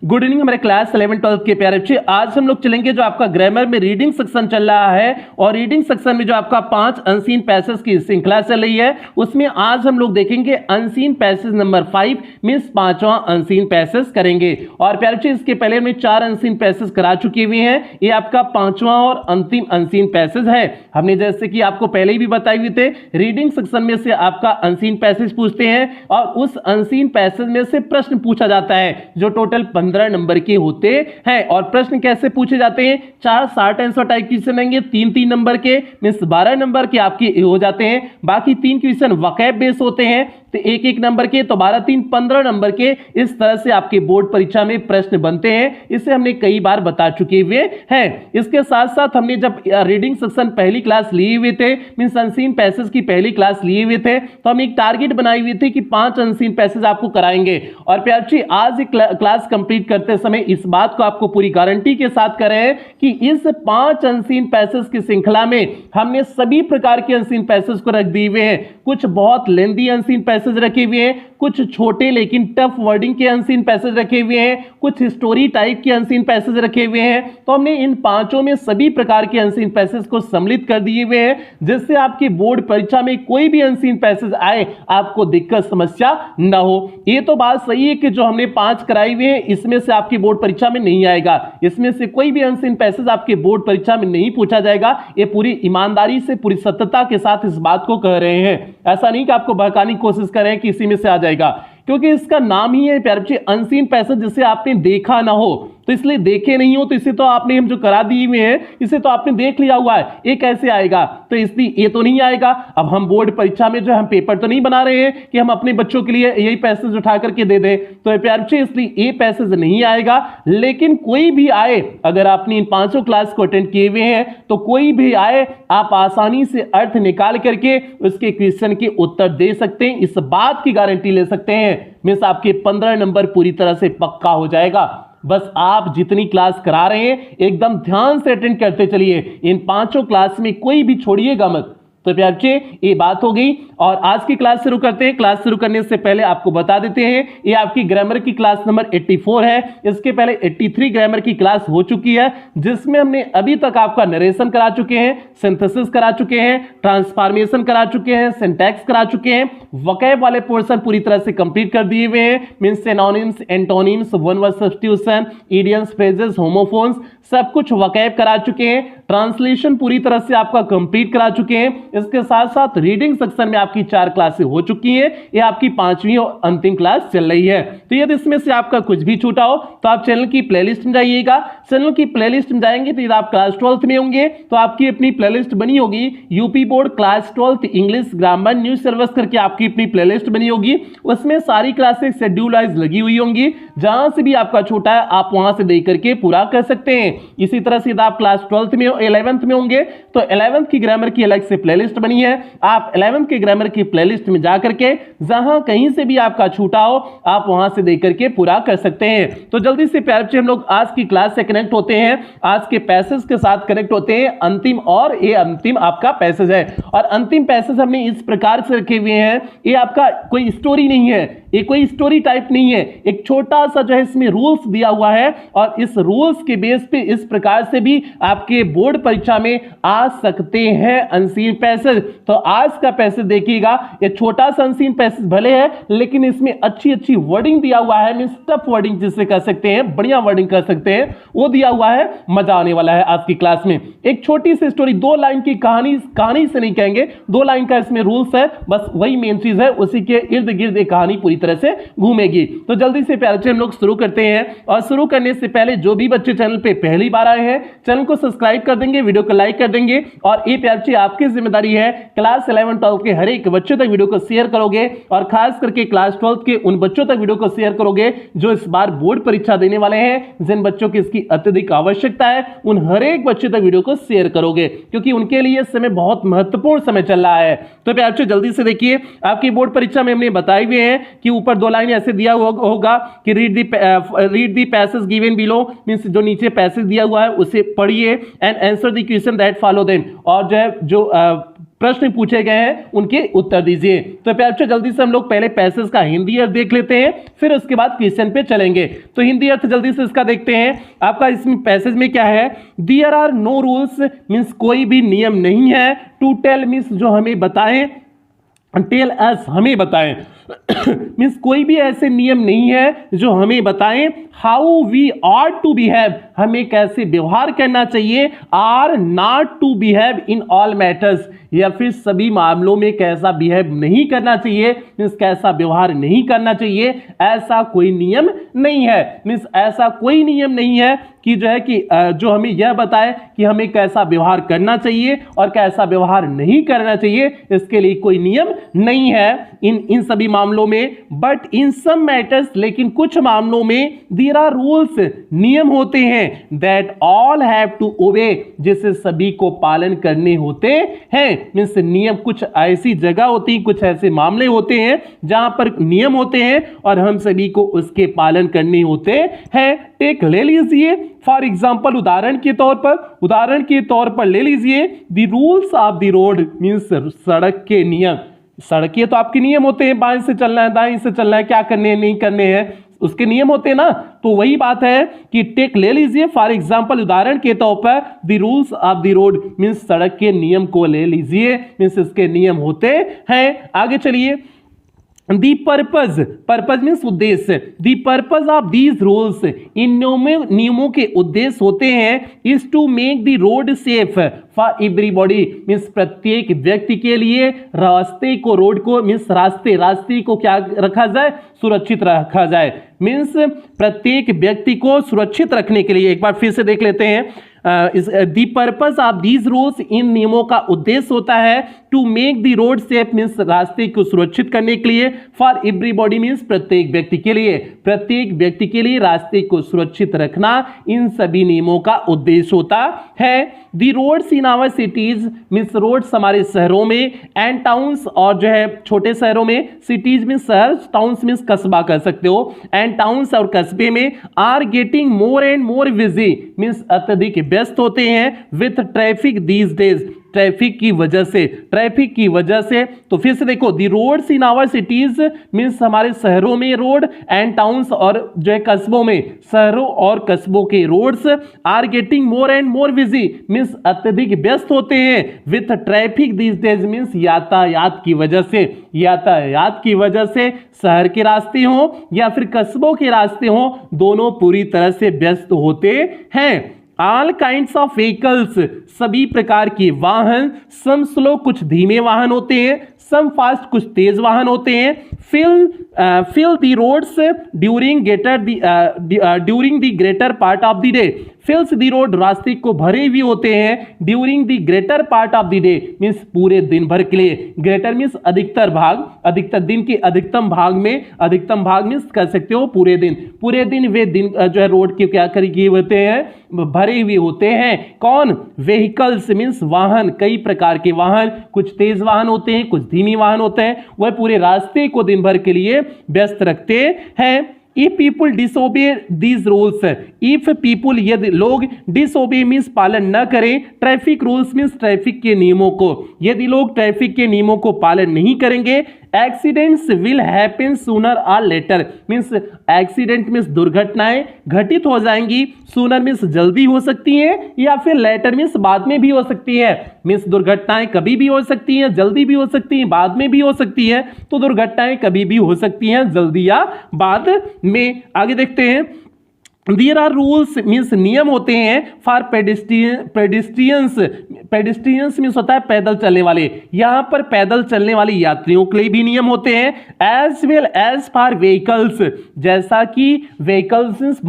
Good evening हमारे class 11-12 के प्यारे बच्चे। आज हम लोग चलेंगे जो आपका ग्रामर में रीडिंग सेक्शन चल रहा है और रीडिंग सेक्शन में जो आपका 5 अनसीन पैसेज की श्रृंखला चल रही है उसमें आज हम लोग देखेंगे अनसीन पैसेज नंबर 5 मींस 5वां अनसीन पैसेज करेंगे। और प्यारे बच्चे इसके पहले हमने 4 अनसीन पैसेज करा चुके हुए हैं, ये आपका 5वां और अंतिम अनसीन पैसेज है। हमने जैसे कि आपको पहले ही भी बताए हुए थे, रीडिंग सेक्शन में से आपका अनसीन पैसेज पूछते हैं और उस अनसीन पैसेज में से प्रश्न पूछा जाता है जो टोटल 15 नंबर के होते हैं। और प्रश्न कैसे पूछे जाते हैं, 4 शॉर्ट आंसर टाइप क्वेश्चन रहेंगे, 3-3 नंबर के मींस 12 नंबर के आपके हो जाते हैं। बाकी 3 क्वेश्चन वोकैब बेस होते हैं तो 1-1 नंबर के, तो 12-3 15 नंबर के। इस तरह से आपके बोर्ड परीक्षा में प्रश्न बनते हैं, इसे हमने कई बार बता चुके हुए हैं। इसके साथ साथ हमने जब रीडिंग सेक्शन पहली क्लास लिए हुए थे मींस अनसीन पैसेज की पहली क्लास लिए हुए थे तो हमने एक टारगेट बनाई हुई थी कि 5 अनसीन पैसेज आपको कराएंगे। और प्यार जी आज क्लास कंप्लीट करते समय इस बात को आपको पूरी गारंटी के साथ कर रहे हैं कि इस 5 अनसीन पैसेज की श्रृंखला में हमने सभी प्रकार के अनसीन पैसेज को रख दिए हुए हैं। कुछ बहुत लेंथी अनसीन पैसेज रखे हुए हैं, कुछ छोटे लेकिन टफ वर्डिंग के अनसीन पैसेज रखे हुए हैं, कुछ स्टोरी टाइप के अनसीन पैसेज रखे हुए हैं। तो हमने इन 5 में सभी प्रकार के अनसीन पैसेज को सम्मिलित कर दिए हुए हैं जिससे आपकी बोर्ड परीक्षा में कोई भी अनसीन पैसेज आए आपको दिक्कत समस्या ना हो। ये तो बात सही है कि जो हमने 5 कराए हुए हैं इसमें से आपकी बोर्ड परीक्षा में नहीं आएगा, इसमें से कोई भी अनसीन पैसेज आपके बोर्ड परीक्षा में नहीं पूछा जाएगा। ये पूरी ईमानदारी से पूरी सत्यता के साथ इस बात को कह रहे हैं, ऐसा नहीं कि आपको बहकाने की कोशिश कर रहे हैं कि इसी में से आ जाएगा, क्योंकि इसका नाम ही है प्यारे बच्चे अनसीन पैसेज जिसे आपने देखा ना हो। तो इसलिए देखे नहीं हो तो इसे तो आपने हम जो करा दिए हुए हैं इसे तो आपने देख लिया हुआ है, ये कैसे आएगा, तो इसलिए ये तो नहीं आएगा। अब हम बोर्ड परीक्षा में जो हम पेपर तो नहीं बना रहे हैं कि हम अपने बच्चों के लिए यही पैसेज उठा करके दे दें, तो प्यारे बच्चे इसलिए ये पैसेज नहीं आएगा। लेकिन कोई भी आए, अगर आपने इन 5 क्लास को अटेंड किए हुए हैं तो कोई भी आए आप आसानी से अर्थ निकाल करके उसके क्वेश्चन के उत्तर दे सकते हैं, इस बात की गारंटी ले सकते हैं। मींस आपके 15 नंबर पूरी तरह से पक्का हो जाएगा। बस आप जितनी क्लास करा रहे हैं एकदम ध्यान से अटेंड करते चलिए, इन 5 क्लास में कोई भी छोड़िएगा मत। तो प्यार बच्चे ये बात हो गई और आज की क्लास शुरू करते हैं। क्लास शुरू करने से पहले आपको बता देते हैं ये आपकी ग्रामर की क्लास नंबर 84 है। इसके पहले 83 ग्रामर की क्लास हो चुकी है जिसमें हमने अभी तक आपका नरेशन करा चुके हैं, सिंथेसिस करा चुके हैं, ट्रांसफॉर्मेशन करा चुके हैं, सिंटैक्स करा चुके हैं, वोकैब वाले पोर्शन पूरी तरह से कंप्लीट कर दिए हुए हैं। Means synonyms, antonyms, one word substitution, idioms, phrases, homophones सब कुछ वोकैब करा चुके हैं। ट्रांसलेशन पूरी तरह से आपका कंप्लीट करा चुके हैं। इसके साथ साथ रीडिंग सेक्शन में आपकी 4 क्लासें हो चुकी हैं, ये आपकी 5वीं और अंतिम क्लास चल रही है। तो यदि इसमें से आपका कुछ भी छूटा हो तो आप चैनल की प्लेलिस्ट में जाइएगा। चैनल की प्लेलिस्ट में जाएंगे तो यदि आप क्लास 12th में होंगे तो आपकी अपनी प्लेलिस्ट बनी होगी, UP board class 12th English grammar new syllabus करके आपकी अपनी प्लेलिस्ट बनी होगी। उसमें सारी क्लासें शेड्यूल वाइज लगी हुई होंगी, जहां से भी आपका छूटा है आप वहां से देख करके पूरा कर सकते हैं। इसी तरह से आप क्लास 12th में 11th में होंगे तो 11th की ग्रामर की अलग से प्लेलिस्ट बनी है, आप 11th के ग्रामर की प्लेलिस्ट में जाकर के जहां कहीं से भी आपका छूटा हो आप वहां से देख करके पूरा कर सकते हैं। तो जल्दी से प्यारे बच्चे हम लोग आज की क्लास से कनेक्ट होते हैं, आज के पैसेज के साथ कनेक्ट होते हैं। अंतिम और ये अंतिम आपका पैसेज है और अंतिम पैसेज हमने इस प्रकार से रखे हुए हैं, ये आपका कोई स्टोरी नहीं है, ये कोई स्टोरी टाइप नहीं है, एक छोटा सा जो है इसमें रूल्स दिया हुआ है और इस रूल्स के बेस पे इस प्रकार से भी आपके बोर्ड परीक्षा में आ सकते हैं अनसीन पैसेज। तो आज का पैसेज देखिएगा, ये छोटा सा अनसीन पैसेज भले है लेकिन इसमें अच्छी अच्छी वर्डिंग दिया हुआ है, मींस टफ वर्डिंग जिसे कह सकते हैं, बढ़िया वर्डिंग कह सकते हैं, वो दिया हुआ है। मजा आने वाला है आज की क्लास में। एक छोटी सी स्टोरी, 2 लाइन की कहानी से नहीं कहेंगे, 2 लाइन का इसमें रूल्स है, बस वही मेन चीज है, उसी के इर्द गिर्द एक कहानी पूरी तरह से घूमेगी। तो जल्दी से प्यारे बच्चे हम लोग शुरू करते हैं और शुरू करने से पहले जो भी बच्चे चैनल पे पहली बार आए हैं चैनल को सब्सक्राइब कर देंगे, वीडियो को लाइक कर देंगे और ये प्यारे बच्चे आपकी जिम्मेदारी है क्लास 11-12 के हर एक बच्चों तक वीडियो को शेयर करोगे और खास करके क्लास 12 के उन बच्चों तक वीडियो को शेयर करोगे जो इस बार बोर्ड परीक्षा देने वाले हैं, जिन बच्चों की इसकी अत्यधिक आवश्यकता है उन हर एक बच्चे तक वीडियो को शेयर करोगे क्योंकि उनके लिए इस समय बहुत महत्वपूर्ण समय चल रहा है। तो प्यारे बच्चे जल्दी से देखिए, आपकी बोर्ड परीक्षा में हमने बताए हुए हैं कि ऊपर 2 लाइन ऐसे दिया होगा कि read the passage given below, means जो नीचे पैसेज दिया हुआ है उसे पढ़िए and answer the question that follow them, और जो प्रश्न पूछे गए हैं उनके उत्तर दीजिए। तो प्यारे बच्चों जल्दी से हम लोग पहले पैसेज का हिंदी अर्थ देख लेते हैं, फिर उसके बाद क्वेश्चन पे चलेंगे। तो हिंदी अर्थ जल्दी से इसका देखते हैं। आपका इसमें पैसेज में क्या है, there are no rules means कोई भी नियम नहीं है, टू टेल मींस जो हमें बताएं, टेल अस हमें बताएं मीन्स कोई भी ऐसे नियम नहीं है जो हमें बताएं how we are to behave, हमें कैसे व्यवहार करना चाहिए, are not to behave in all matters, या फिर सभी मामलों में कैसा बिहेव नहीं करना चाहिए, मीन्स कैसा व्यवहार नहीं करना चाहिए, ऐसा कोई नियम नहीं है। मीन्स ऐसा कोई नियम नहीं है कि जो है कि जो हमें यह बताए कि हमें कैसा व्यवहार करना चाहिए और कैसा व्यवहार नहीं करना चाहिए, इसके लिए कोई नियम नहीं है इन सभी मामलों में। बट इन सम मैटर्स, लेकिन कुछ मामलों में देयर आर रूल्स, नियम होते हैं, that all have to obey, जिसे सभी को पालन करने होते हैं। मीन्स नियम कुछ ऐसी जगह होती है, कुछ ऐसे मामले होते हैं जहां पर नियम होते हैं और हम सभी को उसके पालन करने होते हैं। टेक ले लीजिए फॉर एग्जाम्पल, उदाहरण के तौर पर ले लीजिए the rules of the road, means सड़क के नियम। सड़कें तो आपके नियम होते हैं, बाएं से चलना है, दाएं से चलना है, क्या करने हैं नहीं करने हैं, उसके नियम होते हैं ना। तो वही बात है कि टेक ले लीजिए फॉर एग्जांपल, उदाहरण के तौर पर the rules of the road, means सड़क के नियम को ले लीजिए, मींस इसके नियम होते हैं। आगे चलिए, दी पर्पज मीन्स उद्देश्य, the purpose of these rules, इन नियमों के उद्देश्य होते हैं is to make the road safe for everybody, means प्रत्येक व्यक्ति के लिए रास्ते को, रोड को मीन्स रास्ते को क्या रखा जाए, सुरक्षित रखा जाए। मीन्स प्रत्येक व्यक्ति को सुरक्षित रखने के लिए, एक बार फिर से देख लेते हैं, the purpose of these rules, इन नियमों का उद्देश्य होता है to make the road safe, means रास्ते को सुरक्षित करने के लिए, फॉर एवरीबॉडी मीन्स प्रत्येक व्यक्ति के लिए रास्ते को सुरक्षित रखना इन सभी नियमों का उद्देश्य होता है। The roads in our cities, means roads हमारे शहरों में, एंड टाउन्स और जो है छोटे शहरों में, सिटीज मीन्स शहर, टाउन्स मीन्स कस्बा कर सकते हो, एंड टाउन्स और कस्बे में, are getting more and more busy, means अत्यधिक व्यस्त होते हैं, with traffic these days, traffic की वजह से। तो फिर से देखो, the roads in our cities means हमारे शहरों में रोड, एंड टाउन्स और जो है कस्बों में, शहरों और कस्बों के roads, are getting more and more busy means अत्यधिक व्यस्त होते हैं, with traffic these days means यातायात की वजह से शहर के रास्ते हो या फिर कस्बों के रास्ते हो, दोनों पूरी तरह से व्यस्त होते हैं। ऑल काइंड्स ऑफ व्हीकल्स, सभी प्रकार के वाहन, सम स्लो कुछ धीमे वाहन होते हैं, सम फास्ट कुछ तेज वाहन होते हैं, fill the roads during the greater part of the day, fills the road रास्ते को भरे हुए होते हैं, during the greater part of the day means पूरे दिन भर के लिए, greater मीन्स अधिकतर दिन के अधिकतम भाग मीन्स कर सकते हो पूरे दिन वे दिन जो है रोड के क्या किए होते हैं, भरे हुए होते हैं। कौन, व्हीकल्स मीन्स वाहन, कई प्रकार के वाहन, कुछ तेज वाहन होते हैं, कुछ धीमी वाहन होते हैं, वह पूरे रास्ते को दिन भर के लिए व्यस्त रखते हैं। If people disobey these rules, if people यदि लोग disobey मीन्स पालन न करें, ट्रैफिक रूल्स मीन्स ट्रैफिक के नियमों को, यदि लोग ट्रैफिक के नियमों को पालन नहीं करेंगे, एक्सीडेंट्स विल हैपन सूनर और लेटर, मीन्स एक्सीडेंट मीन्स दुर्घटनाएं घटित हो जाएंगी, सूनर मीन्स जल्दी हो सकती हैं, या फिर लेटर मीन्स बाद में भी हो सकती है, मीन्स दुर्घटनाएं कभी भी हो सकती हैं, जल्दी भी हो सकती हैं, बाद में भी हो सकती हैं, तो दुर्घटनाएं कभी भी हो सकती हैं, जल्दी या बाद में। आगे देखते हैं, देयर आर रूल्स मीन्स नियम होते हैं फॉर पेडिस्ट्रियंस मीन्स होता है पैदल चलने वाले, यहां पर पैदल चलने वाले यात्रियों के लिए भी नियम होते हैं, as well as for vehicles, जैसा कि व्हीकल्स मीन्स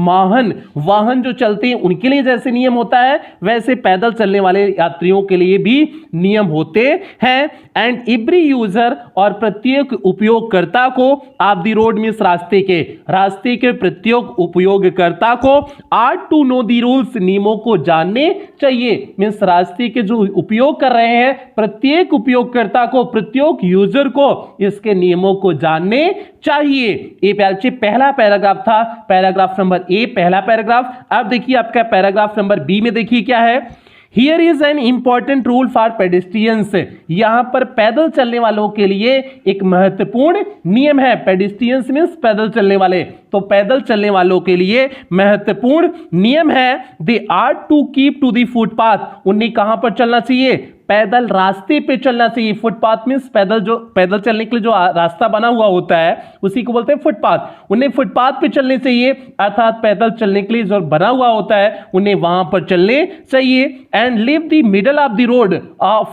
वाहन जो चलते हैं उनके लिए जैसे नियम होता है, वैसे पैदल चलने वाले यात्रियों के लिए भी नियम होते हैं। एंड एवरी यूजर और प्रत्येक उपयोगकर्ता को, ऑफ द रोड मीन्स रास्ते के प्रत्येक उपयोगकर्ता को, are to know the rules नियमों को जानने चाहिए, मीन्स रास्ते के जो उपयोग कर रहे हैं प्रत्येक उपयोगकर्ता को, प्रत्येक यूजर को इसके नियमों को जानने चाहिए। ये प्यारे पहला पैराग्राफ था, पैराग्राफ नंबर ए पहला पैराग्राफ। अब देखिए आपका पैराग्राफ नंबर बी में देखिए क्या है, here is an important rule for pedestrians, यहां पर पैदल चलने वालों के लिए एक महत्वपूर्ण नियम है। पेडिस्ट्रियंस मींस पैदल चलने वाले, तो पैदल चलने वालों के लिए महत्वपूर्ण नियम है। They are to keep to the footpath, उन्हें कहां पर चलना चाहिए? पैदल रास्ते पे चलना चाहिए। फुटपाथ मींस पैदल चलने के लिए जो रास्ता बना हुआ होता है उसी को बोलते हैं फुटपाथ। उन्हें फुटपाथ पे चलने चाहिए, अर्थात पैदल चलने के लिए जो बना हुआ होता है उन्हें वहां पर चलने चाहिए। And leave the middle of the road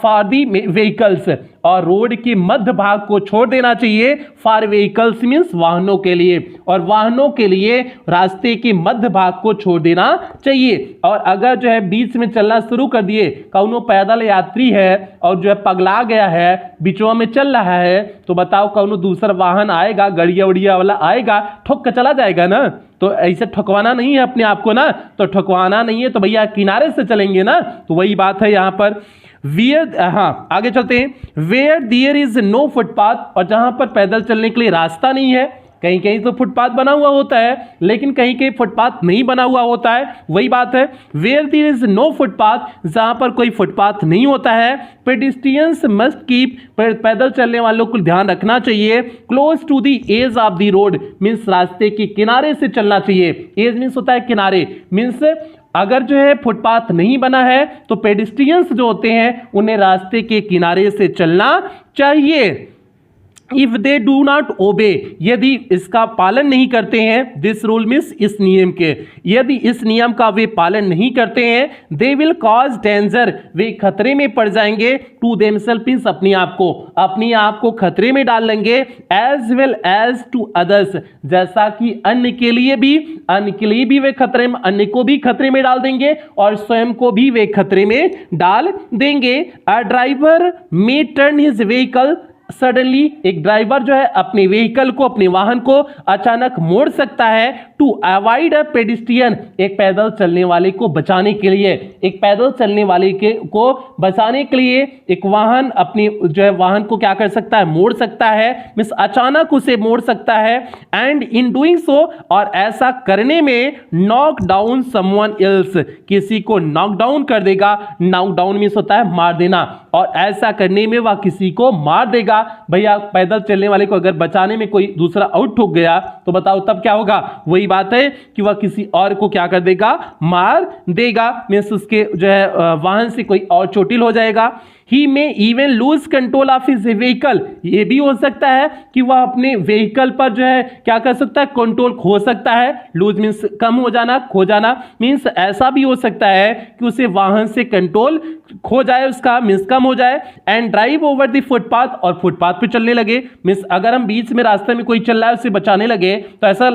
for the vehicles, और रोड के मध्य भाग को छोड़ देना चाहिए फॉर व्हीकल्स मींस वाहनों के लिए, और वाहनों के लिए रास्ते के मध्य भाग को छोड़ देना चाहिए। और अगर जो है बीच में चलना शुरू कर दिए, कौनो पैदल यात्री है और जो है पगला गया है, बीचों में चल रहा है, तो बताओ कौनो दूसरा वाहन आएगा, गड़िया उड़िया वाला आएगा, ठोक कर चला जाएगा ना। तो ऐसे ठकवाना नहीं है अपने आप को ना, तो ठकवाना नहीं है तो भैया किनारे से चलेंगे ना। तो वही बात है यहाँ पर। हाँ आगे चलते हैं। Where there is no footpath, और जहां पर पैदल चलने के लिए रास्ता नहीं है, कहीं कहीं तो फुटपाथ बना हुआ होता है लेकिन कहीं कहीं फुटपाथ नहीं बना हुआ होता है, वही बात है। Where there is no footpath, जहां पर कोई फुटपाथ नहीं होता है, पेडिस्ट्रियंस मस्ट कीप, पैदल चलने वालों को ध्यान रखना चाहिए, close to the edge of the road means रास्ते के किनारे से चलना चाहिए। एज मींस होता है किनारे, मींस अगर जो है फुटपाथ नहीं बना है तो पेडिस्ट्रियंस जो होते हैं उन्हें रास्ते के किनारे से चलना चाहिए। If they do not obey, यदि इसका पालन नहीं करते हैं, दिस रूल मीन्स इस नियम के, यदि इस नियम का वे पालन नहीं करते हैं, दे विल कॉज डेंजर, वे खतरे में पड़ जाएंगे, टू देमसेल्फ मीन्स अपने आप को खतरे में डाल लेंगे, as well as to others, जैसा कि अन्य के लिए भी वे खतरे में, अन्य को भी खतरे में डाल देंगे और स्वयं को भी वे खतरे में डाल देंगे। A driver may turn his vehicle suddenly, एक ड्राइवर जो है अपने व्हीकल को, अपने वाहन को अचानक मोड़ सकता है, टू अवॉइड अ पेडिस्ट्रियन, एक पैदल चलने वाले को बचाने के लिए, एक वाहन अपनी जो है वाहन को क्या कर सकता है? मोड़ सकता है, मींस अचानक उसे मोड़ सकता है। एंड इन डूइंग सो, और ऐसा करने में, नॉक डाउन समवन एल्स, किसी को नॉक डाउन कर देगा। नॉक डाउन मींस होता है मार देना, और ऐसा करने में वह किसी को मार देगा। भैया पैदल चलने वाले को अगर बचाने में कोई दूसरा आउट ठोक गया तो बताओ तब क्या होगा? वही बात है कि वह किसी और को क्या कर देगा? मार देगा, मींस उसके जो है वाहन से कोई और चोटिल हो जाएगा। He may even lose control of his vehicle, ये भी हो सकता है कि वह अपने व्हीकल पर जो है क्या कर सकता है? कंट्रोल खो सकता है। लूज मींस कम हो जाना, खो जाना, मींस ऐसा भी हो सकता है कि उसे वाहन से कंट्रोल खो जाए, उसका मींस कम हो जाए। And drive over the footpath, और फुटपाथ पे चलने लगे, मींस अगर हम बीच में रास्ते में कोई चल रहा है उसे बचाने लगे तो ऐसा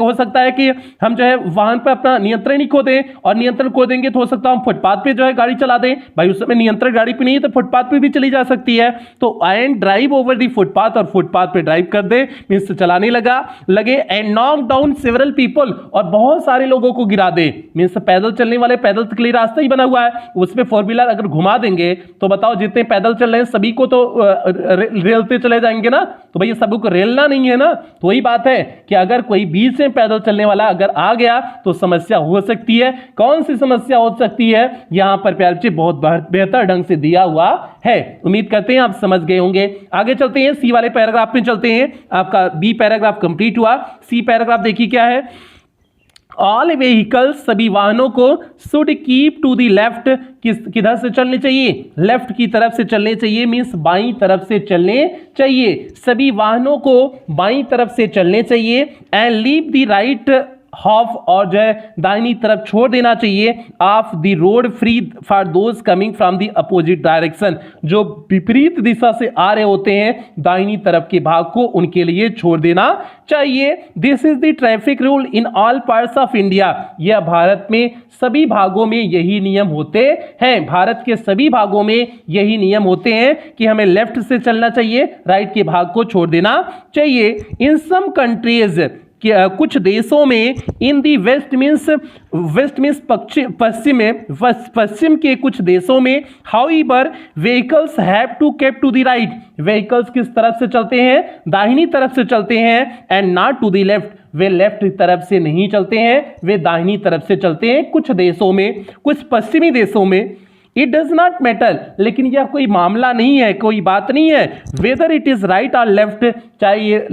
हो सकता है कि हम जो है वाहन पर अपना नियंत्रण ही खो दें, और नियंत्रण खो देंगे तो हो सकता है हम फुटपाथ पे जो है गाड़ी चला दें। भाई उस समय नियंत्रण गाड़ी पे नहीं है तो फुटपाथ पे भी चली जा सकती है। तो and drive over the footpath, और फुटपाथ पे ड्राइव कर दे, मींस चलाने लगे। And knock down several people, और बहुत सारे लोगों को गिरा दे, मींस पैदल चलने वाले, पैदल के लिए रास्ता ही बना हुआ है, उस पे फोर व्हीलर अगर घुमा देंगे तो बताओ जितने पैदल चल रहे हैं सभी को तो रेलते चले जाएंगे ना। तो भैया सभी को रेलना नहीं है ना। तो वही बात है कि अगर कोई बीच में पैदल चलने वाला अगर आ गया तो समस्या हो सकती है। कौन सी समस्या हो सकती है? यहां पर प्यारे बच्चे बहुत बेहतर ढंग से दिया हुआ है। उम्मीद करते हैं आप समझ गए होंगे। आगे चलते हैं, सी वाले पैराग्राफ में चलते हैं। आपका बी पैराग्राफ कंप्लीट हुआ। सी पैराग्राफ देखिए क्या है। ऑल व्हीकल्स, सभी वाहनों को, should keep to the left, किधर से चलने चाहिए? लेफ्ट की तरफ से चलने चाहिए, मींस बाईं तरफ से चलने चाहिए। सभी वाहनों को बाईं तरफ से चलने चाहिए। And leave the right half, और जो है दाहिनी तरफ छोड़ देना चाहिए, of the road free for those coming from the opposite direction, जो विपरीत दिशा से आ रहे होते हैं दाहिनी तरफ के भाग को उनके लिए छोड़ देना चाहिए। This is the traffic rule in all parts of India, यह भारत में सभी भागों में यही नियम होते हैं। भारत के सभी भागों में यही नियम होते हैं कि हमें लेफ्ट से चलना चाहिए, राइट के भाग को छोड़ देना चाहिए। इन सम कंट्रीज, कुछ देशों में, इन दी वेस्ट मीन्स पश्चिम के कुछ देशों में, however vehicles have to keep to the right, vehicles किस तरफ से चलते हैं? दाहिनी तरफ से चलते हैं। And not to the left, वे लेफ्ट तरफ से नहीं चलते हैं, वे दाहिनी तरफ से चलते हैं। कुछ देशों में, कुछ पश्चिमी देशों में इट डज नॉट मैटर, लेकिन यह कोई मामला नहीं है, कोई बात नहीं है वेदर इट इज राइट और लेफ्ट, चाहे ये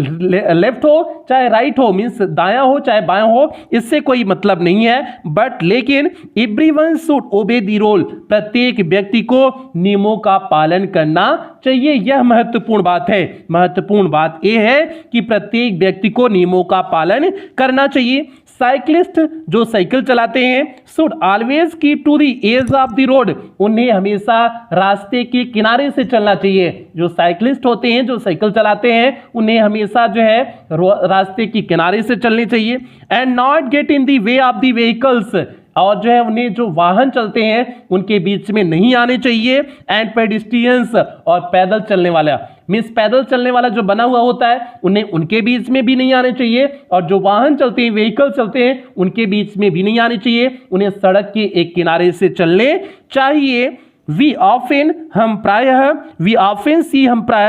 लेफ्ट हो चाहे राइट हो, मींस दायां हो चाहे बायां हो, इससे कोई मतलब नहीं है। बट लेकिन everyone should obey the rule, प्रत्येक व्यक्ति को नियमों का पालन करना चाहिए। यह महत्वपूर्ण बात है। महत्वपूर्ण बात यह है कि प्रत्येक व्यक्ति को नियमों का पालन करना चाहिए। साइकिलिस्ट जो साइकिल चलाते हैं should always keep to the edge of the road, उन्हें हमेशा रास्ते के किनारे से चलना चाहिए। जो साइकिलिस्ट होते हैं, जो साइकिल चलाते हैं, उन्हें हमेशा जो है रास्ते के किनारे से चलनी चाहिए। And not get in the way of the vehicles, और जो है उन्हें जो वाहन चलते हैं उनके बीच में नहीं आने चाहिए। एंड पेडिस्ट्रियंस, और पैदल चलने वाला, मीन्स पैदल चलने वाला जो बना हुआ होता है उन्हें उनके बीच में भी नहीं आने चाहिए, और जो वाहन चलते हैं, व्हीकल चलते हैं, उनके बीच में भी नहीं आने चाहिए। उन्हें सड़क के एक किनारे से चलने चाहिए। वी ऑफन, हम प्रायः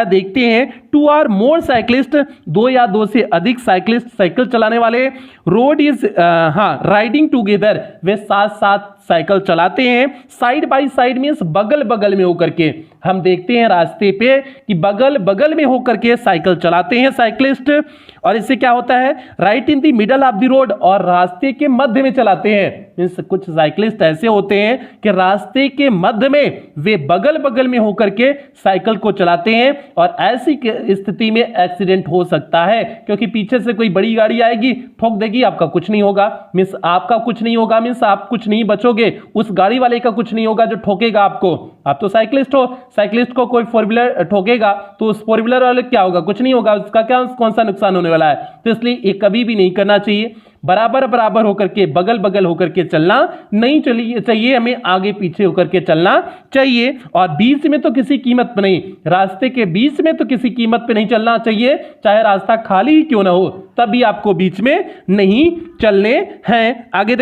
देखते हैं 2 or more साइकिलिस्ट, 2 या 2 से अधिक साइकिलिस्ट साइकिल चलाने वाले, रोड इज राइडिंग टूगेदर, वे साथ साथ साइकिल चलाते हैं। साइड बाय साइड मीन्स बगल बगल में होकर के, हम देखते हैं रास्ते पे कि बगल बगल में होकर के साइकिल चलाते हैं साइकिलिस्ट। और इससे क्या होता है, right in the middle of the road, और रास्ते के मध्य में चलाते हैं। मीन्स कुछ साइकिलिस्ट ऐसे होते हैं कि रास्ते के मध्य में वे बगल बगल में होकर के साइकिल को चलाते हैं, और ऐसी स्थिति में एक्सीडेंट हो सकता है, क्योंकि पीछे से कोई बड़ी गाड़ी आएगी, ठोक देगी, आपका कुछ नहीं होगा। मीन्स आपका कुछ नहीं होगा, मीन्स आप कुछ नहीं बचोगे, उस गाड़ी वाले का कुछ नहीं होगा जो ठोकेगा आपको। आप तो साइकिलिस्ट हो, साइकिलिस्ट को कोई 4 व्हीलर ठोकेगा तो उस 4 व्हीलर वाले क्या होगा, कुछ नहीं होगा, उसका क्या कौन सा नुकसान होने वाला है। तो इसलिए ये कभी भी नहीं करना चाहिए। बराबर बराबर होकर के, बगल बगल होकर के चलना नहीं चाहिए, हमें आगे पीछे होकर के चलना चाहिए। और बीच में तो किसी कीमत पे नहीं, रास्ते के बीच में तो किसी कीमत पे नहीं चलना चाहिए, चाहे रास्ता खाली ही क्यों ना हो, तभी आपको बीच में नहीं चलने हैं। आगे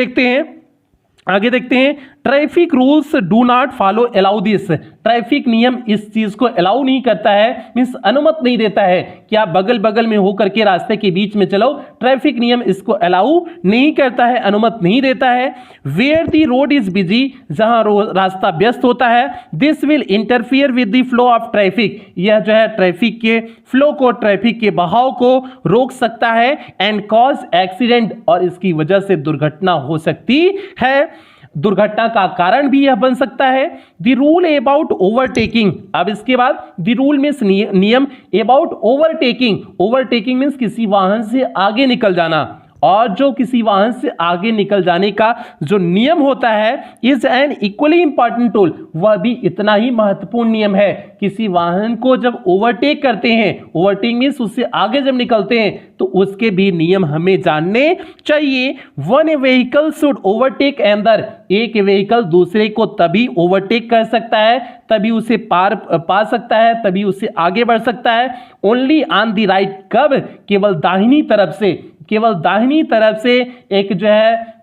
देखते हैं traffic rules do not follow allow this, traffic नियम इस चीज को अलाउ नहीं करता है, मींस अनुमति नहीं देता है कि आप बगल बगल में होकर के रास्ते के बीच में चलो। ट्रैफिक नियम इसको अलाउ नहीं करता है, अनुमति नहीं देता है। Where the road is busy, जहां रास्ता व्यस्त होता है, this will interfere with the flow of traffic, यह जो है ट्रैफिक के फ्लो को, ट्रैफिक के बहाव को रोक सकता है। एंड कॉज एक्सीडेंट, और इसकी वजह से दुर्घटना हो सकती है, दुर्घटना का कारण भी यह बन सकता है। द रूल अबाउट ओवरटेकिंग, अब इसके बाद द रूल मीन्स नियम अबाउट ओवरटेकिंग, ओवरटेकिंग मीन्स किसी वाहन से आगे निकल जाना, और जो किसी वाहन से आगे निकल जाने का जो नियम होता है is an equally important tool, वह भी इतना ही महत्वपूर्ण नियम है। किसी वाहन को जब ओवरटेक करते हैं, ओवरटेक मीन्स उससे आगे जब निकलते हैं, तो उसके भी नियम हमें जानने चाहिए। One vehicle should overtake another, एक व्हीकल दूसरे को तभी ओवरटेक कर सकता है, तभी उसे पार पा सकता है, तभी उससे आगे बढ़ सकता है। ओनली ऑन द राइट, कब, केवल दाहिनी तरफ से, केवल दाहिनी तरफ से एक जो है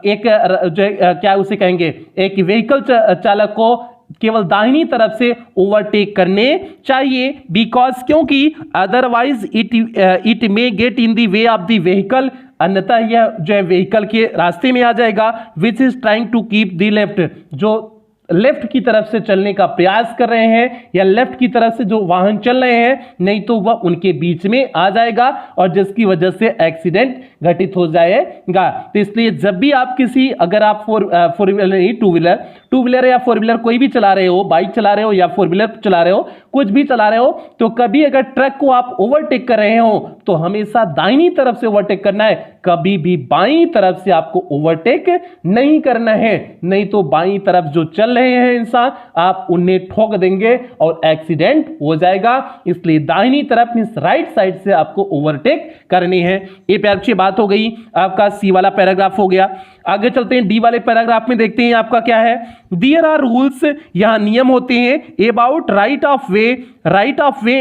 एक जो क्या उसे कहेंगे, एक व्हीकल चालक को केवल दाहिनी तरफ से ओवरटेक करने चाहिए। बिकॉज, क्योंकि otherwise it may get in the way of the vehicle, अन्यथा यह जो है व्हीकल के रास्ते में आ जाएगा। Which is trying to keep the left, जो लेफ्ट की तरफ से चलने का प्रयास कर रहे हैं, या लेफ्ट की तरफ से जो वाहन चल रहे हैं, नहीं तो वह उनके बीच में आ जाएगा, और जिसकी वजह से एक्सीडेंट घटित हो जाएगा। तो इसलिए जब भी आप किसी, अगर आप फोर व्हीलर नहीं, टू व्हीलर या 4 व्हीलर कोई भी चला रहे हो, बाइक चला रहे हो या 4 व्हीलर चला रहे हो, कुछ भी चला रहे हो, तो कभी अगर ट्रक को आप ओवरटेक कर रहे हो तो हमेशा दाहिनी तरफ से ओवरटेक करना है, कभी भी बाईं तरफ से आपको ओवरटेक नहीं करना है। नहीं तो बाईं तरफ जो चल रहे हैं इंसान, आप उन्हें ठोक देंगे और एक्सीडेंट हो जाएगा। इसलिए दाहिनी तरफ मींस राइट साइड से आपको ओवरटेक करनी है। ये प्यार अच्छी बात हो गई, आपका सी वाला पैराग्राफ हो गया। आगे चलते हैं, डी वाले पैराग्राफ में देखते हैं आपका क्या है। देयर आर रूल्स, यहां नियम होते हैं about right of way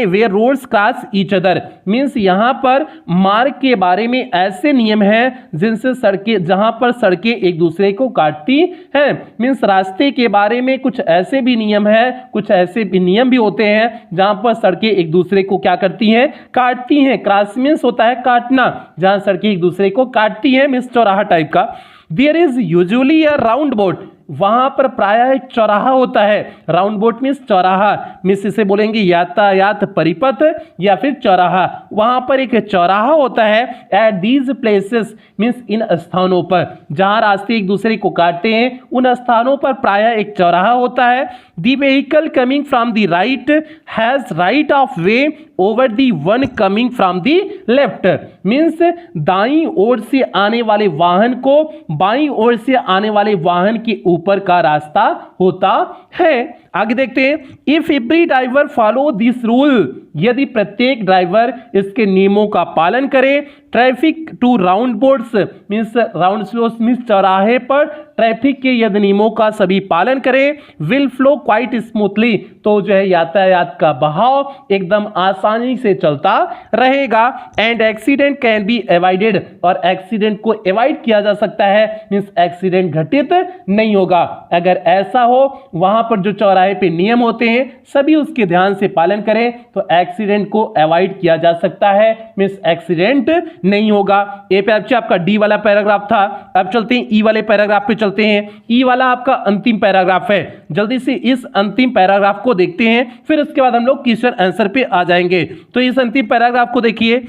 way roads cross each other, means यहां पर मार्ग के बारे में ऐसे नियम हैं जिनसे सड़कें, जहां पर सड़कें एक दूसरे को काटती हैं। मींस रास्ते के बारे में कुछ ऐसे भी नियम हैं, कुछ ऐसे भी नियम भी होते हैं जहां पर सड़कें एक दूसरे को क्या करती हैं, काटती हैं। क्रॉस मींस होता है काटना, जहां सड़कें एक दूसरे को काटती हैं, मींस चौराहा टाइप का। There is usually a round board, वहां पर प्रायः एक चौराहा होता है। राउंड बोट मीन्स चौराहा, मीन्स इसे बोलेंगे यातायात परिपथ या फिर चौराहा। वहां पर एक चौराहा होता है। At these places means in स्थानों पर जहां रास्ते एक दूसरे को काटते हैं, उन स्थानों पर प्रायः एक चौराहा होता है। The vehicle coming from the right has right of way over the one coming from the left, means दाईं ओर से आने वाले वाहन को बाईं ओर से आने वाले वाहन के ऊपर का रास्ता होता है। आगे देखते हैं, if every driver follow this rule, यदि प्रत्येक ड्राइवर इसके नियमों का पालन करे, traffic to round boards means round slows means चौराहे पर ट्रैफिक के यदि नियमों का सभी पालन करें, विल फ्लो क्वाइट स्मूथली, तो जो है यातायात का बहाव एकदम आसानी से चलता रहेगा। And accident can be avoided, और एक्सीडेंट को अवॉइड किया जा सकता है, मीन्स एक्सीडेंट घटित नहीं होगा। अगर ऐसा हो, वहां पर जो चौराहे पे नियम होते हैं सभी उसके ध्यान से पालन करें तो एक्सीडेंट को अवॉइड किया जा सकता है, मीन्स एक्सीडेंट नहीं होगा। ए पे आपका डी वाला पैराग्राफ था। अब चलते हैं ई वाले पैराग्राफ पे चलते हैं। ई वाला आपका अंतिम पैराग्राफ है। जल्दी से इस अंतिम पैराग्राफ को देखते हैं, फिर उसके बाद हम लोग क्वेश्चन आंसर पे आ जाएंगे। तो इस अंतिम पैराग्राफ को देखिए,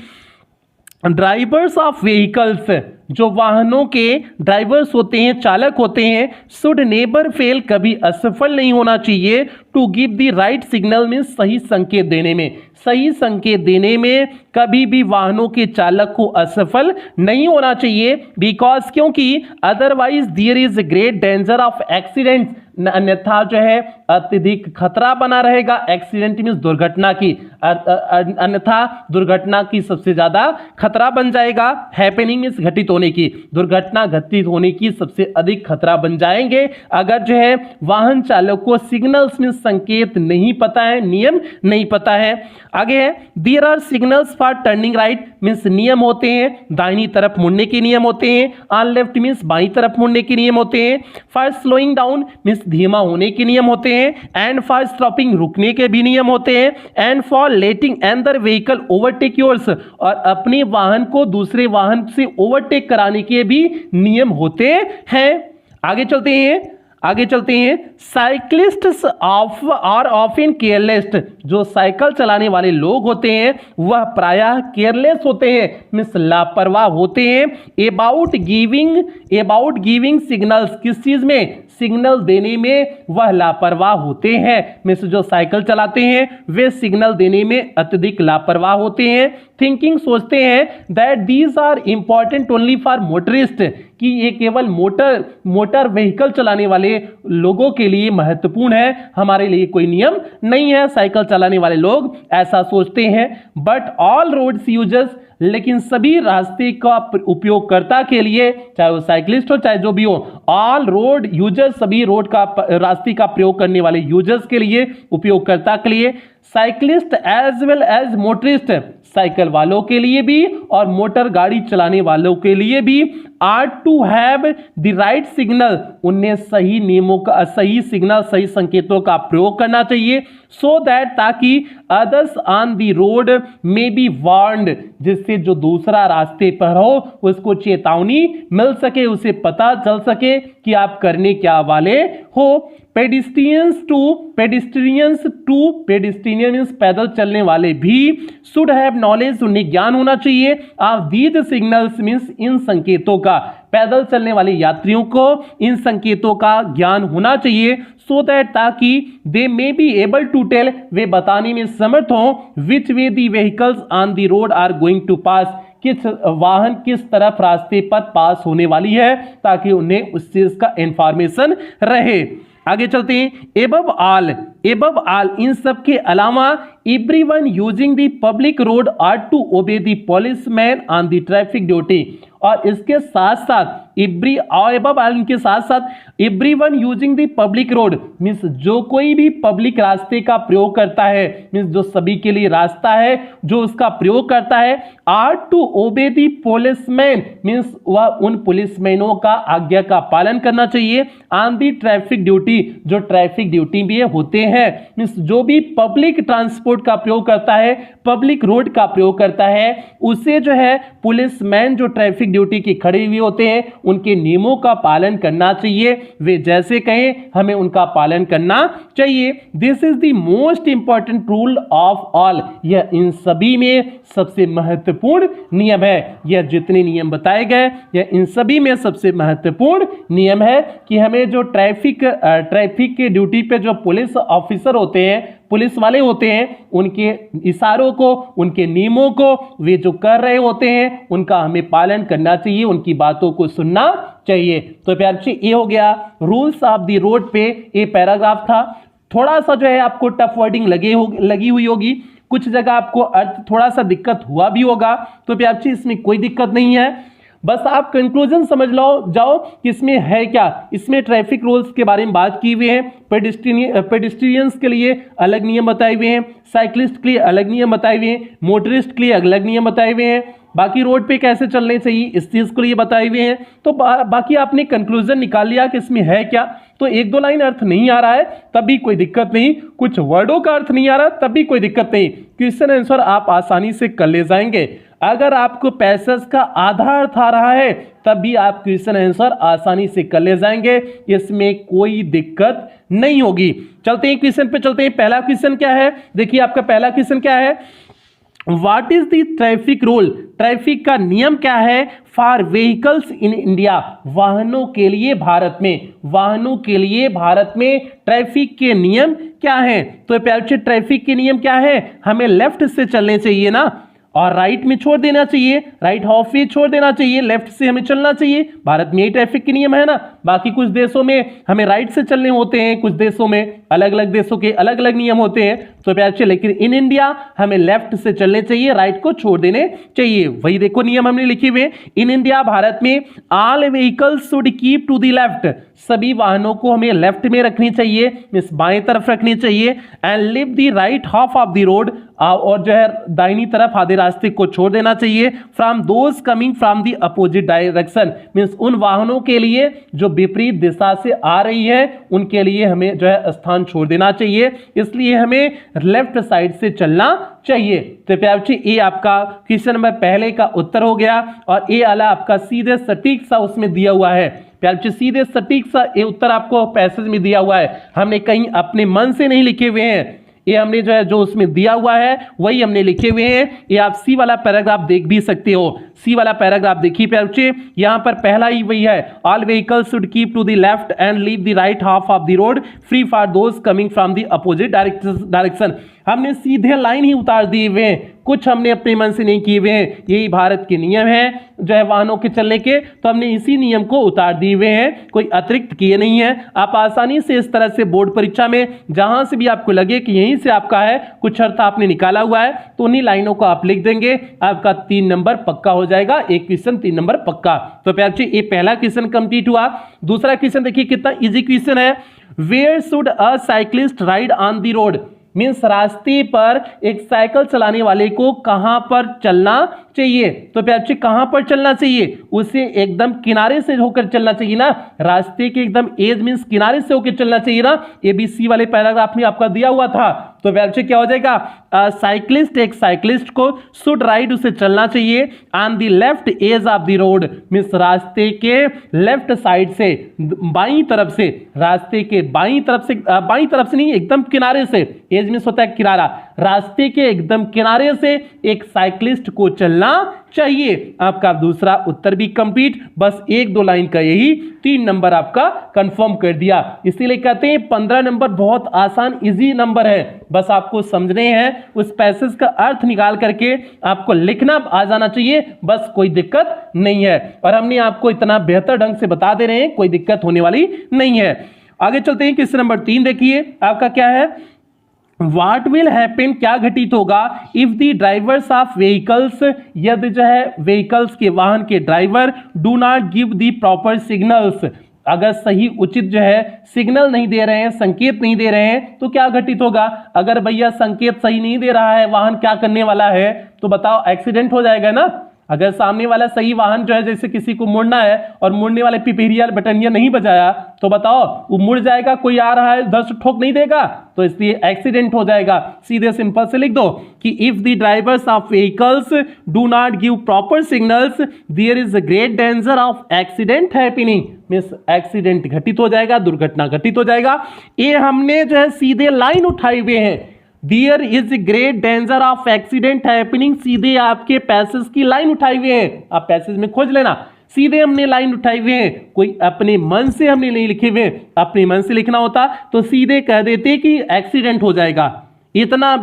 ड्राइवर्स ऑफ व्हीकल्स, जो वाहनों के ड्राइवर्स होते हैं, चालक होते हैं, शुड नेवर फेल, कभी असफल नहीं होना चाहिए, to give the right signal means सही संकेत देने में, सही संकेत देने में कभी भी वाहनों के चालक को असफल नहीं होना चाहिए। बिकॉज, क्योंकि otherwise there is great danger of accident, अन्यथा जो है अत्यधिक खतरा बना रहेगा। एक्सीडेंट मीन्स दुर्घटना की, अन्यथा दुर्घटना की सबसे ज्यादा खतरा बन जाएगा। हैपनिंग मीन्स घटित होने की, दुर्घटना घटित होने की सबसे अधिक खतरा बन जाएंगे अगर जो है वाहन चालक को सिग्नल्स मीन्स संकेत नहीं पता है, नियम नहीं पता है। आगे है, there are signals for turning right, means नियम होते हैं दाहिनी तरफ मुड़ने के नियम होते हैं। ऑन लेफ्ट मीन्स बाईं तरफ मुड़ने के नियम होते हैं। फॉर स्लोइंग डाउन मीन्स धीमा होने के नियम होते हैं। एंड फॉर स्टॉपिंग, रुकने के भी नियम होते हैं। And for letting another vehicle overtake yours, और अपने वाहन को दूसरे वाहन से ओवरटेक कराने के भी नियम होते हैं। आगे चलते हैं, साइक्लिस्ट्स आर ऑफन केयरलेस, जो साइकिल चलाने वाले लोग होते हैं वह प्रायः केयरलेस होते हैं, मीन्स लापरवाह होते हैं। अबाउट गिविंग सिग्नल्स, किस चीज में, सिग्नल देने में वह लापरवाह होते हैं, मीन्स जो साइकिल चलाते हैं वे सिग्नल देने में अत्यधिक लापरवाह होते हैं। थिंकिंग, सोचते हैं that these are important only for motorist, कि ये केवल मोटर व्हीकल चलाने वाले लोगों के लिए महत्वपूर्ण है, हमारे लिए कोई नियम नहीं है। साइकिल चलाने वाले लोग ऐसा सोचते हैं। बट ऑल रोड्स यूजर्स, लेकिन सभी रास्ते का उपयोगकर्ता के लिए, चाहे वो साइक्लिस्ट हो चाहे जो भी हो, ऑल रोड यूजर्स, सभी रोड का रास्ते का प्रयोग करने वाले यूजर्स के लिए, उपयोगकर्ता के लिए, cyclist as well as motorist, cycle वालों के लिए भी और मोटर गाड़ी चलाने वालों के लिए भी, are to have the right signal, उन्हें सही नियमों का, सही सिग्नल, सही संकेतों का प्रयोग करना चाहिए। सो दैट, ताकि अदर्स ऑन द रोड में बी वार्न्ड, जिससे जो दूसरा रास्ते पर हो उसको चेतावनी मिल सके, उसे पता चल सके कि आप करने क्या वाले हो। पेडिस्ट्रियंस मीन्स पैदल चलने वाले भी, शुड हैव नॉलेज, उन्हें ज्ञान होना चाहिए, of these signals means in संकेतों का, पैदल चलने वाले यात्रियों को इन संकेतों का ज्ञान होना चाहिए। सो दैट, ताकि they may be able to tell, वे बताने में समर्थ हों, which way the vehicles on the road are going to pass, किस वाहन किस तरफ रास्ते पर पास होने वाली है, ताकि उन्हें उस चीज का इंफॉर्मेशन रहे। आगे चलते हैं, एबव ऑल, इन सब के अलावा, everyone using the public road are to obey the policeman on the traffic duty, और इसके साथ साथ इनके साथ साथ everyone using the public road means जो कोई भी पब्लिक रास्ते का प्रयोग करता है, मीन्स जो सभी के लिए रास्ता है जो उसका प्रयोग करता है, are to obey the policeman means वह उन पुलिसमैनों का आज्ञा का पालन करना चाहिए, ऑन द ट्रैफिक ड्यूटी, जो ट्रैफिक ड्यूटी भी होते हैं, मीन्स जो भी पब्लिक ट्रांसपोर्ट का प्रयोग करता है, पब्लिक रोड का प्रयोग करता है, उसे जो है पुलिसमैन जो ट्रैफिक ड्यूटी की खड़े हुए होते हैं उनके नियमों का पालन करना चाहिए, वे जैसे कहें हमें उनका पालन करना चाहिए। This is the most important rule of all, यह इन सभी में सबसे महत्वपूर्ण नियम है। यह जितने नियम बताए गए यह इन सभी में सबसे महत्वपूर्ण नियम है कि हमें जो ट्रैफिक के ड्यूटी पे जो पुलिस ऑफिसर होते हैं, पुलिस वाले होते हैं, उनके इशारों को, उनके नियमों को वे जो कर रहे होते हैं उनका हमें पालन करना चाहिए, उनकी बातों को सुनना चाहिए। तो प्यार से ये हो गया रूल्स ऑफ द रोड पे ये पैराग्राफ था। थोड़ा सा जो है आपको टफ वर्डिंग लगी हुई होगी, कुछ जगह आपको अर्थ थोड़ा सा दिक्कत हुआ भी होगा, तो प्यार से इसमें कोई दिक्कत नहीं है। बस आप कंक्लूजन समझ लो जाओ कि इसमें है क्या। इसमें ट्रैफिक रूल्स के बारे में बात की हुई है, पेडिस्ट्रियंस के लिए अलग नियम बताए हुए हैं, साइक्लिस्ट के लिए अलग नियम बताए हुए हैं, मोटरिस्ट के लिए अलग नियम बताए हुए हैं, बाकी रोड पे कैसे चलने चाहिए इस चीज के लिए बताए हुए हैं। तो बाकी आपने कंक्लूजन निकाल लिया कि इसमें है क्या। तो एक दो लाइन अर्थ नहीं आ रहा है तब भी कोई दिक्कत नहीं, कुछ वर्डों का अर्थ नहीं आ रहा तब भी कोई दिक्कत नहीं, क्वेश्चन आंसर आप आसानी से कर ले जाएंगे। अगर आपको पैसेज का आधा अर्थ आ रहा है तब भी आप क्वेश्चन आंसर आसानी से कर ले जाएंगे, इसमें कोई दिक्कत नहीं होगी। चलते हैं क्वेश्चन पे चलते हैं। पहला क्वेश्चन क्या है, देखिए आपका पहला क्वेश्चन क्या है, what is the traffic rule, traffic का नियम क्या है फॉर व्हीकल्स इन इंडिया, वाहनों के लिए भारत में, वाहनों के लिए भारत में ट्रैफिक के नियम क्या हैं। तो प्यारे ट्रैफिक के नियम क्या है, हमें लेफ्ट से चलने चाहिए ना, और राइट में छोड़ देना चाहिए, राइट हाफ वे छोड़ देना चाहिए, लेफ्ट से हमें चलना चाहिए। भारत में यही ट्रैफिक के नियम है ना। बाकी कुछ देशों में हमें राइट से चलने होते हैं, कुछ देशों में अलग अलग देशों के अलग अलग नियम होते हैं। तो प्यारे लेकिन इन इंडिया हमें लेफ्ट से चलने चाहिए, राइट को छोड़ देने चाहिए। वही देखो नियम हमने लिखे हुए, इन इंडिया भारत में all vehicles should keep to the left, सभी वाहनों को हमें लेफ्ट में रखनी चाहिए, इस बाएं तरफ रखनी चाहिए, and live the right half of the road, और जो है दाहिनी तरफ आधे रास्ते को छोड़ देना चाहिए, from those coming from the opposite direction, means उन वाहनों के लिए जो विपरीत दिशा से आ रही है उनके लिए हमें जो है स्थान छोड़ देना चाहिए, इसलिए हमें लेफ्ट साइड से चलना चाहिए। तो प्यारे ये आपका क्वेश्चन नंबर पहले का उत्तर हो गया, और ये वाला आपका सीधे सटीक सा उसमें दिया हुआ है। प्यारे सीधे सटीक सा ये उत्तर आपको पैसेज में दिया हुआ है, हमने कहीं अपने मन से नहीं लिखे हुए हैं, ये हमने जो है जो उसमें दिया हुआ है वही हमने लिखे हुए हैं। ये आप सी वाला पैराग्राफ देख भी सकते हो, सी वाला पैराग्राफ देखिए प्यारे, यहां पर पहला ही वही है, all vehicles should keep to the left and leave the right half of the road free for those coming from the opposite direction. हमने सीधे लाइन ही उतार दिए हुए हैं, कुछ हमने अपने मन से नहीं किए हुए हैं, यही भारत के नियम है जो है वाहनों के चलने के, तो हमने इसी नियम को उतार दिए हुए हैं, कोई अतिरिक्त किए नहीं है। आप आसानी से इस तरह से बोर्ड परीक्षा में जहां से भी आपको लगे कि यहीं से आपका है कुछ अर्थ आपने निकाला हुआ है, तो उन्हीं लाइनों को आप लिख देंगे, आपका 3 नंबर पक्का हो जाएगा, एक क्वेश्चन 3 नंबर पक्का। तो प्यारे ये पहला क्वेश्चन कंप्लीट हुआ। दूसरा क्वेश्चन देखिए कितना इजी क्वेश्चन है, where should a cyclist ride on the road, means रास्ते पर एक साइकिल चलाने वाले को कहां पर चलना चाहिए। तो प्यारे कहां पर चलना चाहिए, उसे एकदम किनारे से होकर चलना चाहिए ना, रास्ते के एकदम एज मीन्स किनारे से होकर चलना चाहिए ना, ये भी सी वाले पैराग्राफ में आपका दिया हुआ था। तो प्यारे क्या हो जाएगा, साइक्लिस्ट एक साइक्लिस्ट को शुड राइड उसे चलना चाहिए on the left edge of the road, means रास्ते के लेफ्ट साइड से, बाईं तरफ से, रास्ते के बाईं तरफ से नहीं एकदम किनारे से, एज मीन्स होता है किनारा, रास्ते के एकदम किनारे से एक साइक्लिस्ट को चलना चाहिए। आपका दूसरा उत्तर भी कंप्लीट, बस 1-2 लाइन का यही 3 नंबर आपका कंफर्म कर दिया। इसीलिए कहते हैं 15 नंबर बहुत आसान इजी नंबर है, बस आपको समझने हैं, उस पैसेज का अर्थ निकाल करके आपको लिखना आ जाना चाहिए, बस कोई दिक्कत नहीं है। और हमने आपको इतना बेहतर ढंग से बता दे रहे हैं, कोई दिक्कत होने वाली नहीं है। आगे चलते हैं, क्वेश्चन नंबर 3 देखिए आपका क्या है, What will happen, क्या घटित होगा if the drivers of vehicles, यदि जो है vehicles के वाहन के driver do not give the proper signals, अगर सही उचित जो है सिग्नल नहीं दे रहे हैं, संकेत नहीं दे रहे हैं, तो क्या घटित होगा। अगर भैया संकेत सही नहीं दे रहा है वाहन, क्या करने वाला है, तो बताओ एक्सीडेंट हो जाएगा ना, अगर सामने वाला सही वाहन जो है, जैसे किसी को मुड़ना है और मुड़ने वाले पिपीरिया बटनिया नहीं बजाया, तो बताओ वो मुड़ जाएगा, कोई आ रहा है 10 ठोक नहीं देगा, तो इसलिए एक्सीडेंट हो जाएगा। सीधे सिंपल से लिख दो कि if the drivers of vehicles do not give proper signals there is a great danger of accident happening, means accident घटित हो जाएगा, दुर्घटना घटित हो जाएगा। ये हमने जो है सीधे लाइन उठाए हुए हैं, There is a great danger of accident happening, सीधे आपके पैसेज की लाइन उठाई हुए हैं, आप पैसेज में खोज लेना, सीधे हमने लाइन उठाई हुए हैं, कोई अपने मन से हमने नहीं लिखे हुए। अपने मन से लिखना होता तो सीधे कह देते कि एक्सीडेंट हो जाएगा, इतना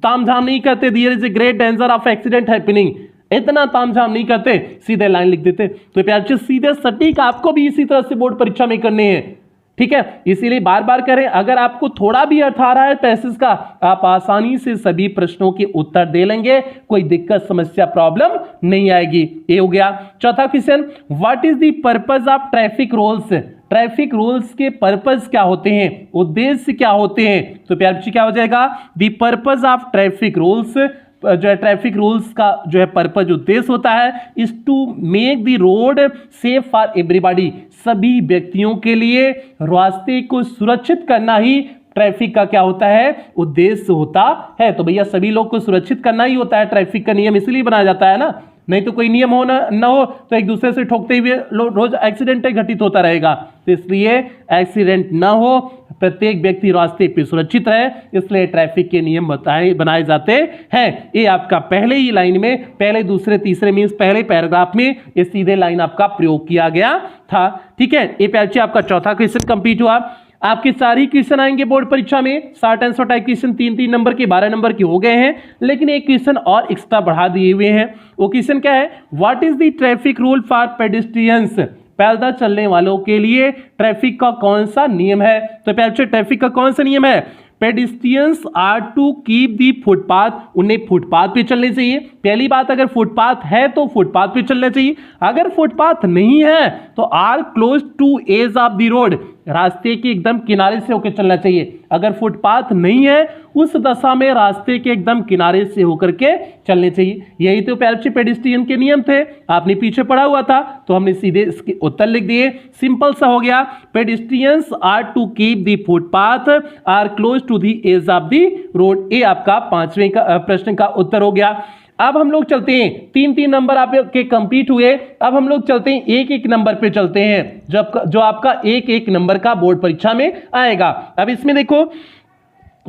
तामझाम नहीं करते। There is a great danger of accident happening, इतना तामझाम नहीं करते, सीधे लाइन लिख देते। तो प्यार सीधे सटीक आपको भी इसी तरह से बोर्ड परीक्षा में करने हैं, ठीक है। इसीलिए बार बार करें, अगर आपको थोड़ा भी अर्थ आ रहा है पैसेज का, आप आसानी से सभी प्रश्नों के उत्तर दे लेंगे, कोई दिक्कत समस्या प्रॉब्लम नहीं आएगी। ये हो गया। चौथा question, what is the purpose of traffic rules, traffic rules के पर्पस क्या होते हैं, उद्देश्य क्या होते हैं। तो प्यार बच्चे क्या हो जाएगा, the purpose of traffic rules, जो है ट्रैफिक रूल्स का जो है पर्पज उद्देश्य होता है, is to make the road safe for everybody, सभी व्यक्तियों के लिए रास्ते को सुरक्षित करना ही ट्रैफिक का क्या होता है, उद्देश्य होता है। तो भैया सभी लोग को सुरक्षित करना ही होता है, ट्रैफिक का नियम इसलिए बनाया जाता है ना, नहीं तो कोई नियम हो न हो तो एक दूसरे से ठोकते हुए रोज एक्सीडेंट घटित होता रहेगा। तो इसलिए एक्सीडेंट ना हो, प्रत्येक व्यक्ति रास्ते पे सुरक्षित रहे, इसलिए ट्रैफिक के नियम बनाए जाते हैं। ये आपका पहले ही लाइन में, पहले दूसरे तीसरे मींस पहले पैराग्राफ में ये सीधे लाइन आपका प्रयोग किया गया था, ठीक है। ये प्यार आपका चौथा क्वेश्चन कंप्लीट हुआ। आपके सारे क्वेश्चन आएंगे बोर्ड परीक्षा में, short answer type question 3-3 number के 12 नंबर के हो गए हैं, लेकिन एक क्वेश्चन और एक्स्ट्रा बढ़ा दिए हुए हैं। वो क्वेश्चन क्या है, what is the traffic rule for pedestrians, पैदल चलने वालों के लिए ट्रैफिक का कौन सा नियम है। तो पहले ट्रैफिक का कौन सा नियम है, pedestrians are to keep the footpath, उन्हें फुटपाथ पे चलने चाहिए। पहली बात, अगर फुटपाथ है तो फुटपाथ पे चलना चाहिए, अगर फुटपाथ नहीं है तो or close to edge of the road, रास्ते के एकदम किनारे से होकर चलना चाहिए। अगर फुटपाथ नहीं है उस दशा में रास्ते के एकदम किनारे से होकर के चलने चाहिए। यही तो प्यारे पेडिस्ट्रियन के नियम थे, आपने पीछे पढ़ा हुआ था, तो हमने सीधे इसके उत्तर लिख दिए, सिंपल सा हो गया। Pedestrians are to keep the footpath or close to the edge of the road. ये आपका 5वें का प्रश्न का उत्तर हो गया। अब हम लोग चलते हैं, 3-3 नंबर आपके कंप्लीट हुए, अब हम लोग चलते हैं 1-1 नंबर पे चलते हैं, जो आपका 1-1 नंबर का बोर्ड परीक्षा में आएगा। अब इसमें देखो,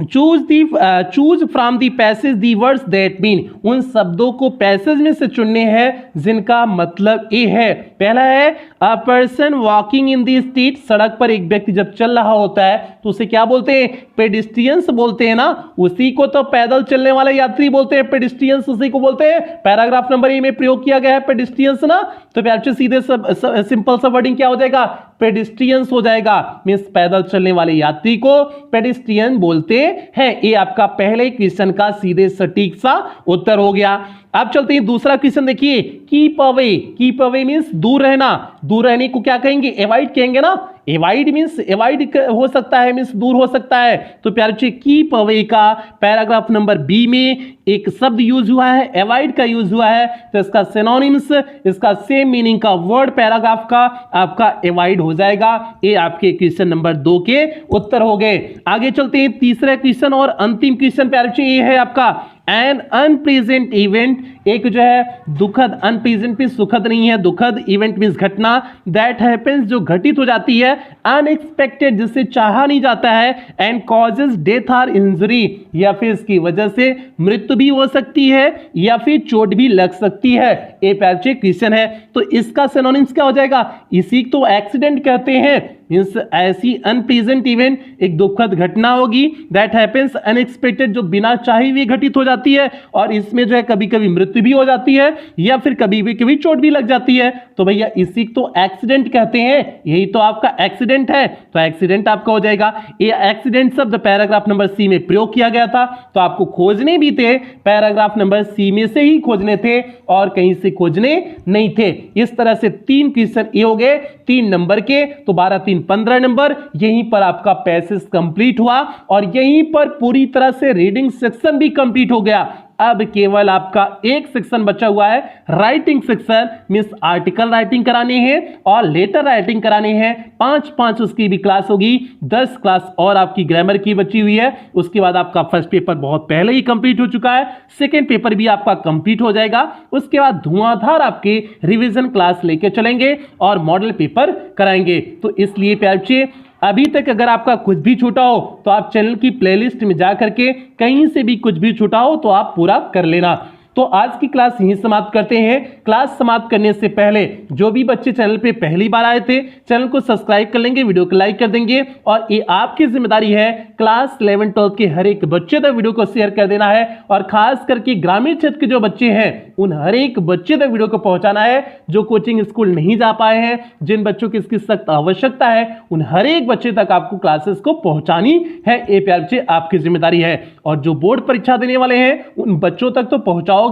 choose from the passage the words that mean, उन शब्दों को पैसेज में से चुनने हैं जिनका मतलब ये है। पहला है a person walking in the street, सड़क पर एक व्यक्ति जब चल रहा होता है तो उसे क्या बोलते हैं, पेडिस्ट्रियंस बोलते हैं ना, उसी को तो पैदल चलने वाले यात्री बोलते हैं, पेडिस्ट्रियंस उसी को बोलते हैं। पैराग्राफ नंबर ए में प्रयोग किया गया है पेडिस्ट्रियंस ना, तो प्यार से सीधे सिंपल सा वर्डिंग क्या हो जाएगा, पेडिस्ट्रियंस हो जाएगा, मींस पैदल चलने वाले यात्री को पेडिस्ट्रियन बोलते हैं। ये आपका पहले क्वेश्चन का सीधे सटीक सा उत्तर हो गया। अब चलते हैं दूसरा क्वेश्चन, देखिए keep away, keep away means दूर रहना, दूर रहने को क्या कहेंगे, एवॉइड कहेंगे ना, एवॉइड मींस एवॉइड हो सकता है, मींस दूर हो सकता है। तो प्यारे बच्चे कीप अवे का पैराग्राफ नंबर बी में एक शब्द यूज हुआ है, एवॉइड का यूज हुआ है, तो इसका सिनोनिम्स, इसका सेम मीनिंग का वर्ड पैराग्राफ का आपका एवॉइड हो जाएगा। ये आपके क्वेश्चन नंबर 2 के उत्तर हो गए। आगे चलते हैं तीसरा क्वेश्चन और अंतिम क्वेश्चन प्यारे बच्चे, ये है आपका एन अनप्लीजेंट इवेंट, एक जो है दुखद, अनप्लीजेंट मींस सुखद नहीं है, दुखद, इवेंट मींस घटना, दैट हैपेंस जो घटित हो जाती है, अनएक्सपेक्टेड जिससे चाहा नहीं जाता है, एंड कॉजेज डेथ और इंजरी, या फिर इसकी वजह से मृत्यु भी हो सकती है या फिर चोट भी लग सकती है। ये प्यारे क्वेश्चन है, तो इसका सिनोनिम्स क्या हो जाएगा, इसी तो एक्सीडेंट कहते हैं, मींस ऐसी अनप्लीजेंट इवेंट, एक दुखद घटना होगी, दैट हैपेंस अनएक्सपेक्टेड जो बिना चाहे हुए घटित हो जाती है, और इसमें जो है कभी कभी मृत्यु भी हो जाती है या फिर कभी चोट भी लग जाती है, तो भैया इसी तो एक्सीडेंट कहते हैं, यही तो आपका एक्सीडेंट है, तो एक्सीडेंट आपका हो जाएगा। ये एक्सीडेंट शब्द पैराग्राफ नंबर सी में प्रयोग किया गया था, तो आपको खोजने भी थे पैराग्राफ नंबर सी में से ही खोजने थे और कहीं से खोजने नहीं थे। इस तरह से 3 क्वेश्चन ये हो गए 3 नंबर के, तो 12-3 15 नंबर, यहीं पर आपका पैसेज कंप्लीट हुआ और यहीं पर पूरी तरह से रीडिंग सेक्शन भी कंप्लीट हो गया। अब केवल आपका एक सेक्शन बचा हुआ है, writing section, means article writing कराने हैं और लेटर राइटिंग कराने हैं। 5-5 उसकी भी क्लास होगी, 10 क्लास और आपकी ग्रामर की बची हुई है। उसके बाद आपका फर्स्ट पेपर बहुत पहले ही कंप्लीट हो चुका है, सेकेंड पेपर भी आपका कंप्लीट हो जाएगा। उसके बाद धुआंधार आपके रिवीजन क्लास लेके चलेंगे और मॉडल पेपर कराएंगे। तो इसलिए प्यारे बच्चे, अभी तक अगर आपका कुछ भी छूटा हो तो आप चैनल की प्लेलिस्ट में जा करके कहीं से भी कुछ भी छूटा हो तो आप पूरा कर लेना। तो आज की क्लास यहीं समाप्त करते हैं। क्लास समाप्त करने से पहले जो भी बच्चे चैनल पे पहली बार आए थे, चैनल को सब्सक्राइब कर लेंगे, वीडियो को लाइक कर देंगे और ये आपकी जिम्मेदारी है क्लास 11-12 के हर एक बच्चे तक वीडियो को शेयर कर देना है और खास करके ग्रामीण क्षेत्र के जो बच्चे हैं उन हर एक बच्चे तक वीडियो को पहुंचाना है। जो कोचिंग स्कूल नहीं जा पाए हैं, जिन बच्चों की इसकी सख्त आवश्यकता है, उन हर एक बच्चे तक आपको क्लासेस को पहुंचानी है। ये प्यारे बच्चे आपकी जिम्मेदारी है और जो बोर्ड परीक्षा देने वाले हैं उन बच्चों तक तो पहुंचाओगी,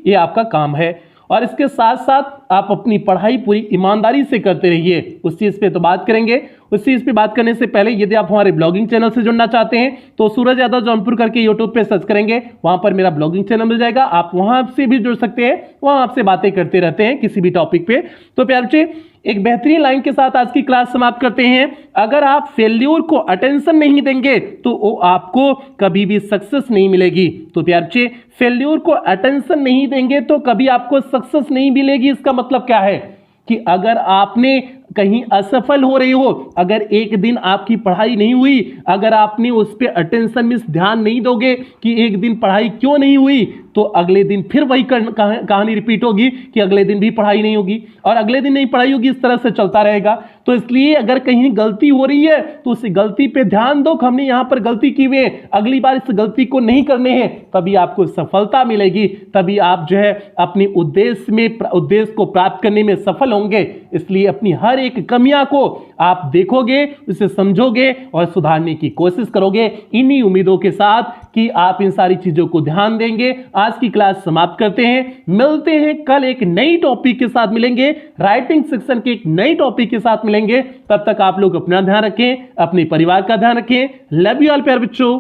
ये आपका काम है। और इसके साथ साथ आप अपनी पढ़ाई पूरी ईमानदारी से करते रहिए। उस चीज पे तो बात करेंगे। उस चीज पे बात करने से पहले यदि आप हमारे ब्लॉगिंग चैनल से जुड़ना चाहते हैं तो सूरज यादव जौनपुर करके यूट्यूब पे सर्च करेंगे, वहां पर मेरा ब्लॉगिंग चैनल मिल जाएगा। आप वहां से भी जुड़ सकते हैं, वहां आपसे बातें करते रहते हैं किसी भी टॉपिक पे। तो प्यारे बच्चे, एक बेहतरीन लाइन के साथ आज की क्लास समाप्त करते हैं। अगर आप फेल्यूर को अटेंशन नहीं देंगे तो वो आपको कभी भी सक्सेस नहीं मिलेगी। तो प्यारे बच्चे, फेल्यूर को अटेंशन नहीं देंगे तो कभी आपको सक्सेस नहीं मिलेगी। इसका मतलब क्या है कि अगर आपने कहीं असफल हो रही हो, अगर एक दिन आपकी पढ़ाई नहीं हुई, अगर आपने उस पर अटेंशन में ध्यान नहीं दोगे कि एक दिन पढ़ाई क्यों नहीं हुई, तो अगले दिन फिर वही कहानी रिपीट होगी कि अगले दिन भी पढ़ाई नहीं होगी और अगले दिन नहीं पढ़ाई होगी। इस तरह से चलता रहेगा। तो इसलिए अगर कहीं गलती हो रही है तो उस गलती पे ध्यान दो कि हमने यहां पर गलती की हुई है, अगली बार इस गलती को नहीं करने हैं, तभी आपको सफलता मिलेगी, तभी आप जो है अपने उद्देश्य को प्राप्त करने में सफल होंगे। इसलिए अपनी हर एक कमियां को आप देखोगे, उसे समझोगे और सुधारने की कोशिश करोगे, इन्हीं उम्मीदों के साथ कि आप इन सारी चीजों को ध्यान देंगे। आज की क्लास समाप्त करते हैं, मिलते हैं कल एक नई टॉपिक के साथ मिलेंगे, राइटिंग सेक्शन के एक नई टॉपिक के साथ मिलेंगे। तब तक आप लोग अपना ध्यान रखें, अपने परिवार का ध्यान रखें। लव यू ऑल प्यारे बच्चों।